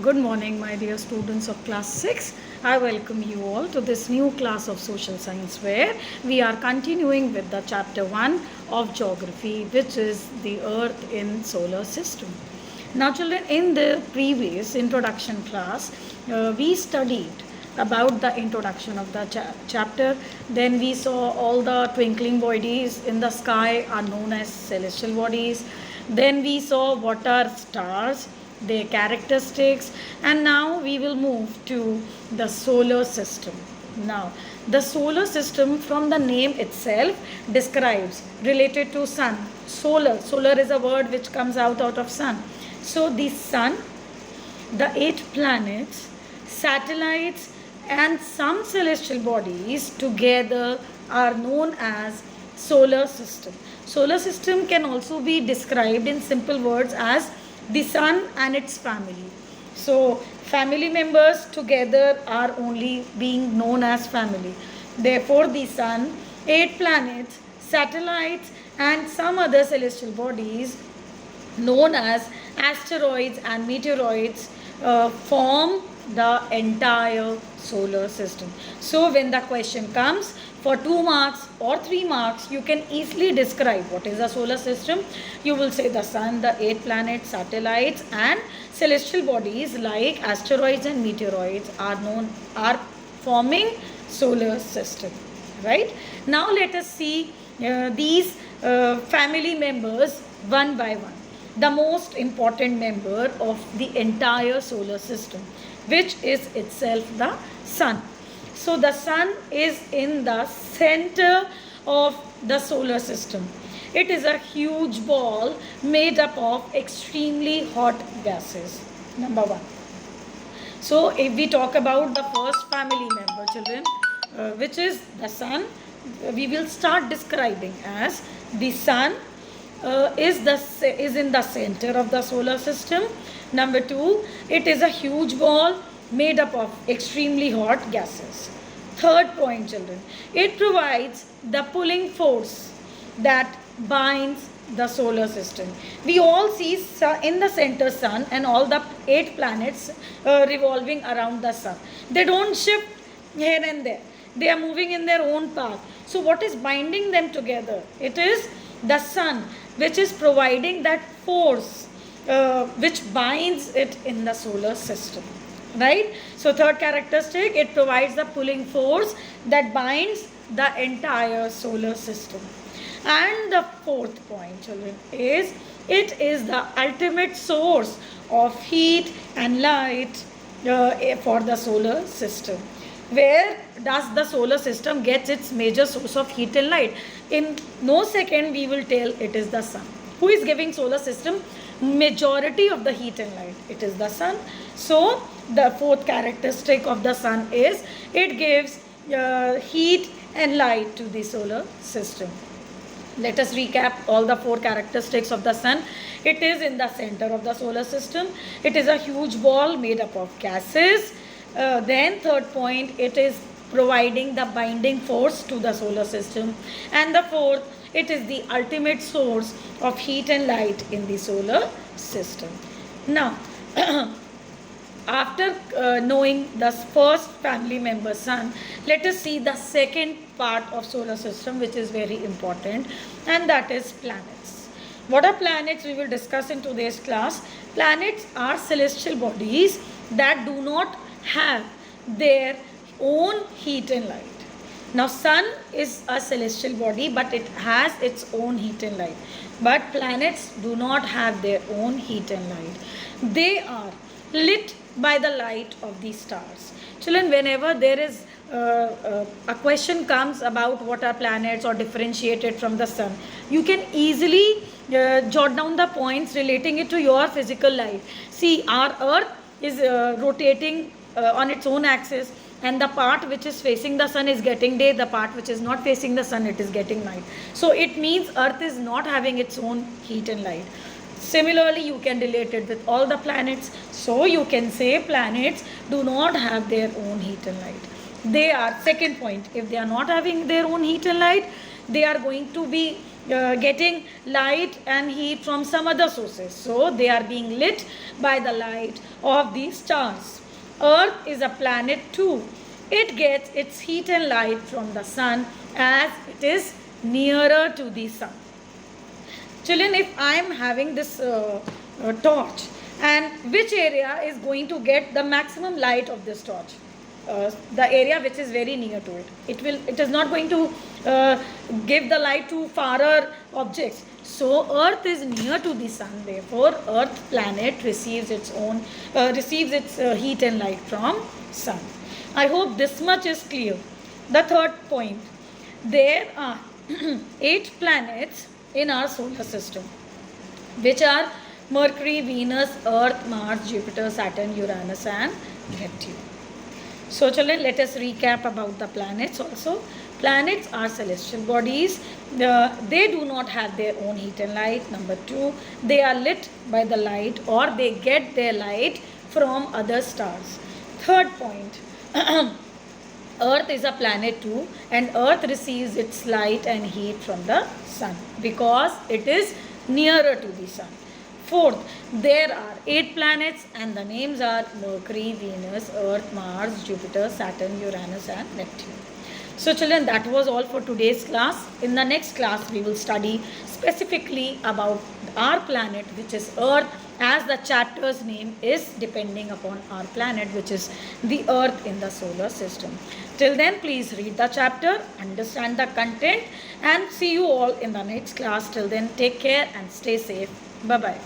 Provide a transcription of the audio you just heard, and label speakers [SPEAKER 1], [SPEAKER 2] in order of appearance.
[SPEAKER 1] Good morning, my dear students of class 6. I welcome you all to this new class of social science where we are continuing with the chapter 1 of geography, which is the earth in solar system. Now children, in the previous introduction class, we studied about the introduction of the chapter. Then we saw all the twinkling bodies in the sky are known as celestial bodies. Then we saw what are stars, their characteristics, and now we will move to the solar system. Now the solar system, from the name itself, describes related to sun. Solar is a word which comes out of sun. So the sun, the 8 planets, satellites, and some celestial bodies together are known as solar system. Solar system can also be described in simple words as the sun and its family. So family members together are only being known as family. Therefore the sun, 8 planets, satellites, and some other celestial bodies known as asteroids and meteoroids form the entire solar system. So when the question comes for 2 marks or 3 marks, you can easily describe what is the solar system. You will say the sun, the 8 planets, satellites, and celestial bodies like asteroids and meteoroids are forming solar system. Right? Now let us see these family members one by one. The most important member of the entire solar system, which is itself the sun. So the sun is in the center of the solar system. It is a huge ball made up of extremely hot gases. Number 1. So if we talk about the first family member, children, which is the sun, we will start describing as the sun is in the center of the solar system. Number 2, it is a huge ball made up of extremely hot gases. Third point, children, it provides the pulling force that binds the solar system. We all see in the center sun and all the 8 planets revolving around the sun. They don't shift here and there. They are moving in their own path. So what is binding them together? It is the sun, which is providing that force which binds it in the solar system. Right? So third characteristic, it provides the pulling force that binds the entire solar system. And the fourth point, children, is it is the ultimate source of heat and light for the solar system. Where does the solar system get its major source of heat and light? In no second we will tell it is the sun. Who is giving solar system majority of the heat and light? It is the sun. So the fourth characteristic of the sun is it gives heat and light to the solar system. Let us recap all the 4 characteristics of the sun. It is in the center of the solar system. It is a huge ball made up of gases. Then third point, it is providing the binding force to the solar system. And the fourth, it is the ultimate source of heat and light in the solar system. Now, after knowing the first family member sun, let us see the second part of solar system, which is very important, and that is planets. What are planets? We will discuss in today's class. Planets are celestial bodies that do not have their own heat and light. Now sun is a celestial body, but it has its own heat and light. But planets do not have their own heat and light. They are lit by the light of the stars. Children, whenever there is a question comes about what are planets or differentiated from the sun, you can easily jot down the points relating it to your physical life. See, our earth is rotating on its own axis, and the part which is facing the sun is getting day, the part which is not facing the sun, it is getting night. So it means earth is not having its own heat and light. Similarly, you can relate it with all the planets. So you can say planets do not have their own heat and light. They are, second point, if they are not having their own heat and light, they are going to be getting light and heat from some other sources. So they are being lit by the light of these stars. Earth is a planet too. It gets its heat and light from the sun as it is nearer to the sun. Children, if I am having this torch, and which area is going to get the maximum light of this torch? The area which is very near to it. It is not going to give the light to farer objects. So Earth is near to the sun. Therefore, Earth planet receives its heat and light from sun. I hope this much is clear. The third point: there are 8 planets in our solar system, which are Mercury, Venus, Earth, Mars, Jupiter, Saturn, Uranus, and Neptune. So children, let us recap about the planets also. Planets are celestial bodies. They do not have their own heat and light. Number 2, they are lit by the light, or they get their light from other stars. Third point, Earth is a planet too, and Earth receives its light and heat from the sun because it is nearer to the sun. Fourth, there are 8 planets, and the names are Mercury, Venus, Earth, Mars, Jupiter, Saturn, Uranus, and Neptune. So children, that was all for today's class. In the next class, we will study specifically about our planet, which is Earth, as the chapter's name is depending upon our planet, which is the Earth in the solar system. Till then, please read the chapter, understand the content, and see you all in the next class. Till then, take care and stay safe. Bye-bye.